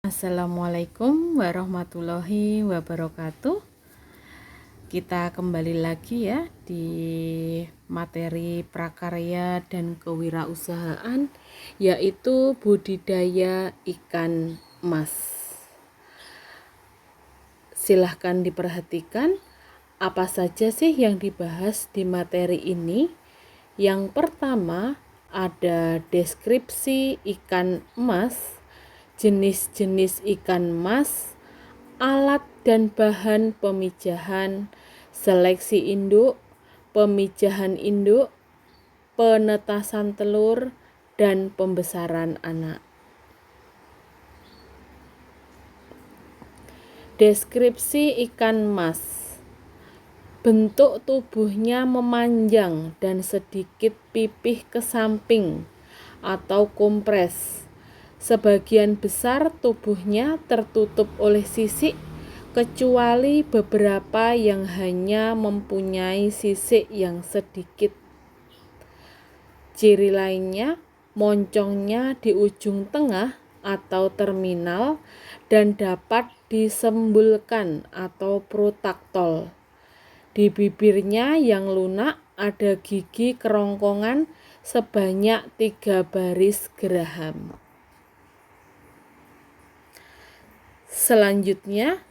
Assalamualaikum warahmatullahi wabarakatuh. Kita kembali lagi ya di materi prakarya dan kewirausahaan, yaitu budidaya ikan mas. Silahkan diperhatikan apa saja sih yang dibahas di materi ini. Yang pertama ada deskripsi ikan emas, jenis-jenis ikan mas, alat dan bahan pemijahan, seleksi induk, pemijahan induk, penetasan telur, dan pembesaran anak. Deskripsi ikan mas. Bentuk tubuhnya memanjang dan sedikit pipih ke samping atau kompres. Sebagian besar tubuhnya tertutup oleh sisik, kecuali beberapa yang hanya mempunyai sisik yang sedikit. Ciri lainnya, moncongnya di ujung tengah atau terminal dan dapat disembulkan atau protaktol. Di bibirnya yang lunak ada gigi kerongkongan sebanyak 3 baris geraham. Selanjutnya,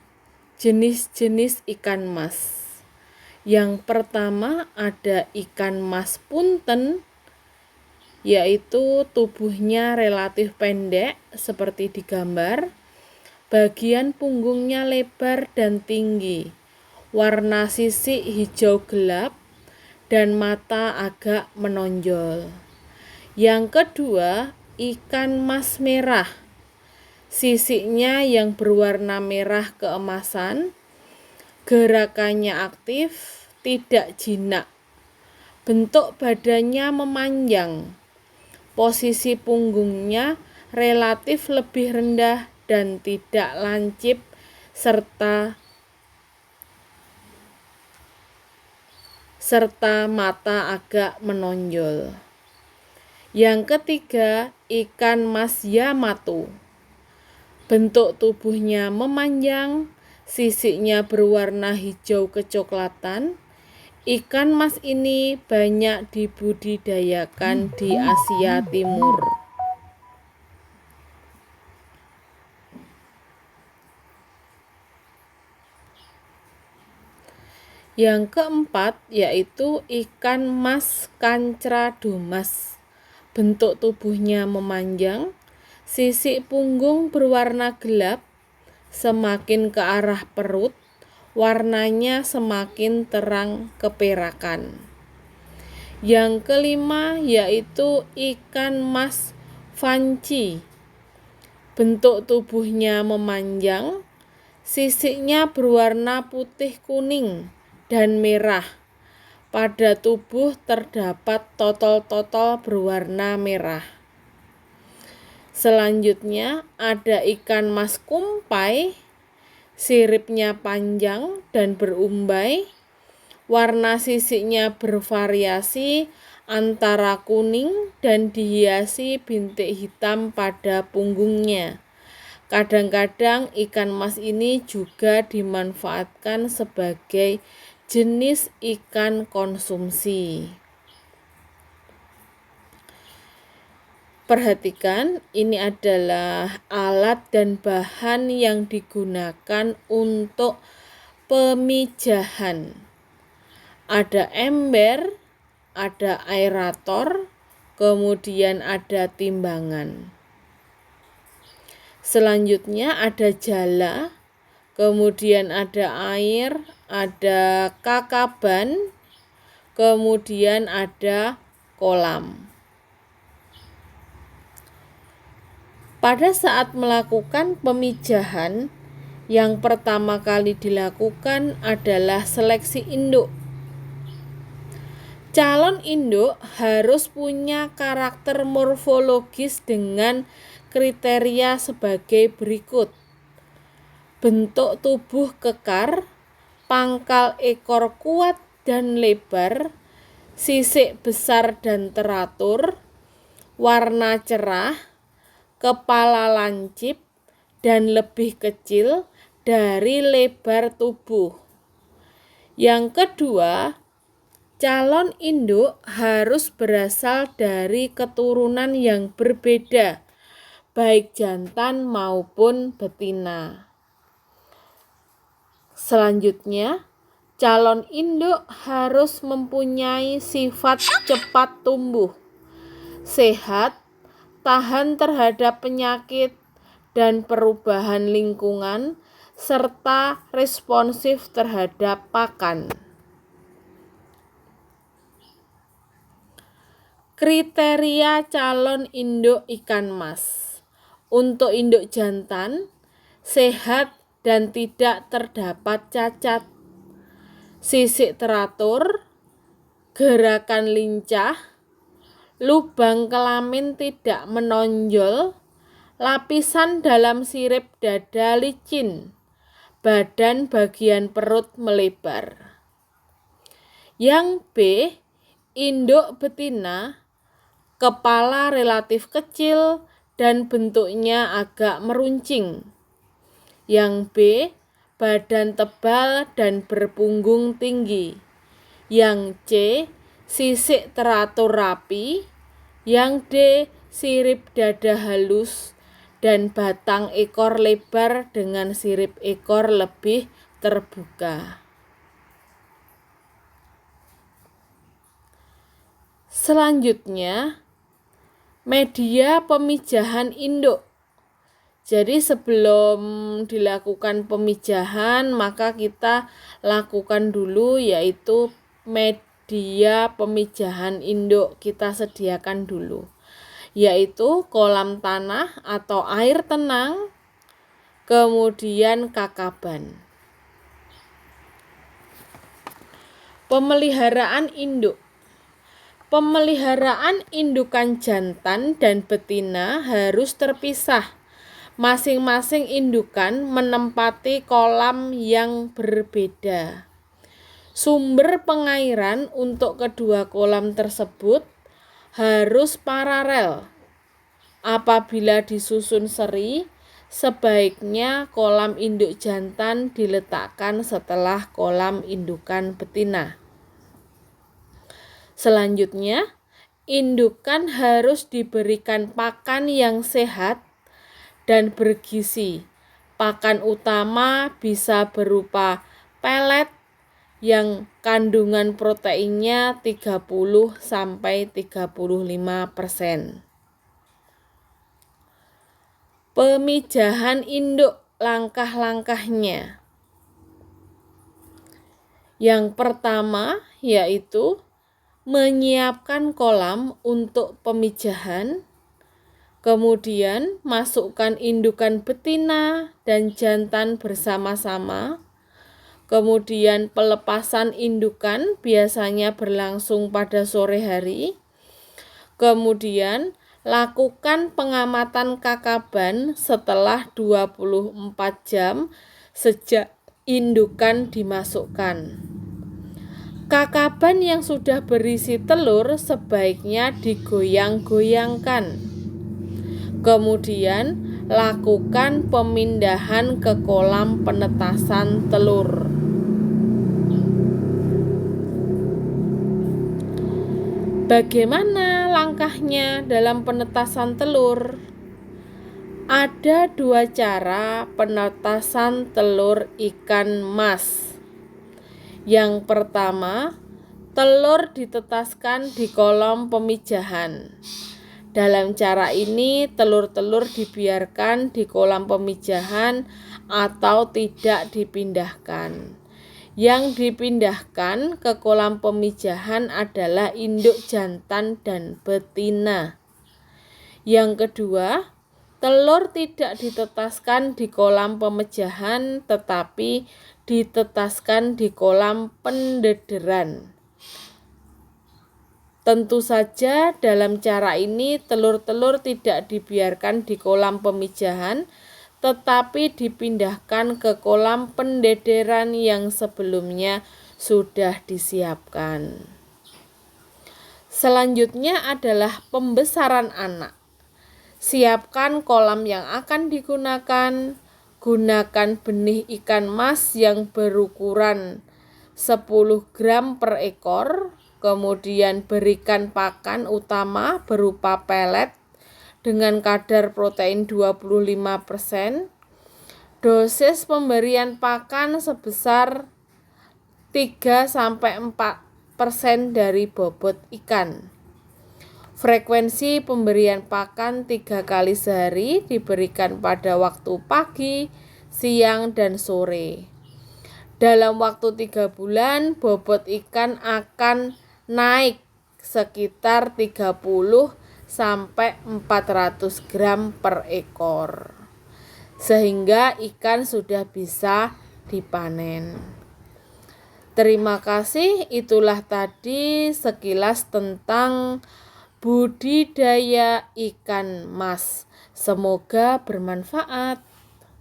jenis-jenis ikan mas. Yang pertama ada ikan mas punten, yaitu tubuhnya relatif pendek seperti di gambar. Bagian punggungnya lebar dan tinggi, warna sisik hijau gelap, dan mata agak menonjol. Yang kedua, ikan mas merah. Sisiknya yang berwarna merah keemasan, gerakannya aktif, tidak jinak. Bentuk badannya memanjang, posisi punggungnya relatif lebih rendah dan tidak lancip, serta mata agak menonjol. Yang ketiga, ikan mas Yamato. Bentuk tubuhnya memanjang, sisiknya berwarna hijau kecoklatan. Ikan mas ini banyak dibudidayakan di Asia Timur. Yang keempat yaitu ikan mas Cancradomas. Bentuk tubuhnya memanjang, sisik punggung berwarna gelap, semakin ke arah perut, warnanya semakin terang keperakan. Yang kelima yaitu ikan mas Fanci. Bentuk tubuhnya memanjang, sisiknya berwarna putih kuning dan merah. Pada tubuh terdapat totol-totol berwarna merah. Selanjutnya ada ikan mas kumpai, siripnya panjang dan berumbai, warna sisiknya bervariasi antara kuning dan dihiasi bintik hitam pada punggungnya. Kadang-kadang ikan mas ini juga dimanfaatkan sebagai jenis ikan konsumsi. Perhatikan, ini adalah alat dan bahan yang digunakan untuk pemijahan. Ada ember, ada aerator, kemudian ada timbangan. Selanjutnya ada jala, kemudian ada air, ada kakaban, kemudian ada kolam. Pada saat melakukan pemijahan, yang pertama kali dilakukan adalah seleksi induk. Calon induk harus punya karakter morfologis dengan kriteria sebagai berikut. Bentuk tubuh kekar, pangkal ekor kuat dan lebar, sisik besar dan teratur, warna cerah, kepala lancip, dan lebih kecil dari lebar tubuh. Yang kedua, calon induk harus berasal dari keturunan yang berbeda, baik jantan maupun betina. Selanjutnya, calon induk harus mempunyai sifat cepat tumbuh, sehat, tahan terhadap penyakit dan perubahan lingkungan, serta responsif terhadap pakan. Kriteria calon induk ikan mas. Untuk induk jantan, sehat dan tidak terdapat cacat, sisik teratur, gerakan lincah, lubang kelamin tidak menonjol, lapisan dalam sirip dada licin, badan bagian perut melebar. Yang B, induk betina, kepala relatif kecil dan bentuknya agak meruncing. Yang B, badan tebal dan berpunggung tinggi. Yang C, sisik teratur rapi. Yang D, sirip dada halus dan batang ekor lebar dengan sirip ekor lebih terbuka. Selanjutnya, media pemijahan induk. Jadi sebelum dilakukan pemijahan, maka kita lakukan dulu yaitu media pemijahan induk kita sediakan dulu, yaitu kolam tanah atau air tenang, kemudian kakaban. Pemeliharaan induk. Pemeliharaan indukan jantan dan betina harus terpisah. Masing-masing indukan menempati kolam yang berbeda. Sumber pengairan untuk kedua kolam tersebut harus paralel. Apabila disusun seri, sebaiknya kolam induk jantan diletakkan setelah kolam indukan betina. Selanjutnya, indukan harus diberikan pakan yang sehat dan bergizi. Pakan utama bisa berupa pelet yang kandungan proteinnya 30-35%. Pemijahan induk, langkah-langkahnya. Yang pertama yaitu menyiapkan kolam untuk pemijahan, kemudian masukkan indukan betina dan jantan bersama-sama, kemudian pelepasan indukan biasanya berlangsung pada sore hari, kemudian lakukan pengamatan kakaban setelah 24 jam sejak indukan dimasukkan. Kakaban yang sudah berisi telur sebaiknya digoyang-goyangkan. Kemudian lakukan pemindahan ke kolam penetasan telur. Bagaimana langkahnya dalam penetasan telur? Ada dua cara penetasan telur ikan mas. Yang pertama, telur ditetaskan di kolam pemijahan. Dalam cara ini, telur-telur dibiarkan di kolam pemijahan atau tidak dipindahkan. Yang dipindahkan ke kolam pemijahan adalah induk jantan dan betina. Yang kedua, telur tidak ditetaskan di kolam pemijahan tetapi ditetaskan di kolam pendederan. Tentu saja dalam cara ini telur-telur tidak dibiarkan di kolam pemijahan tetapi dipindahkan ke kolam pendederan yang sebelumnya sudah disiapkan. Selanjutnya adalah pembesaran anak. Siapkan kolam yang akan digunakan. Gunakan benih ikan mas yang berukuran 10 gram per ekor. Kemudian berikan pakan utama berupa pelet dengan kadar protein 25%. Dosis pemberian pakan sebesar 3-4% dari bobot ikan. Frekuensi pemberian pakan 3 kali sehari diberikan pada waktu pagi, siang, dan sore. Dalam waktu 3 bulan, bobot ikan akan naik sekitar 30-400 gram per ekor. Sehingga ikan sudah bisa dipanen. Terima kasih, itulah tadi sekilas tentang budidaya ikan mas. Semoga bermanfaat.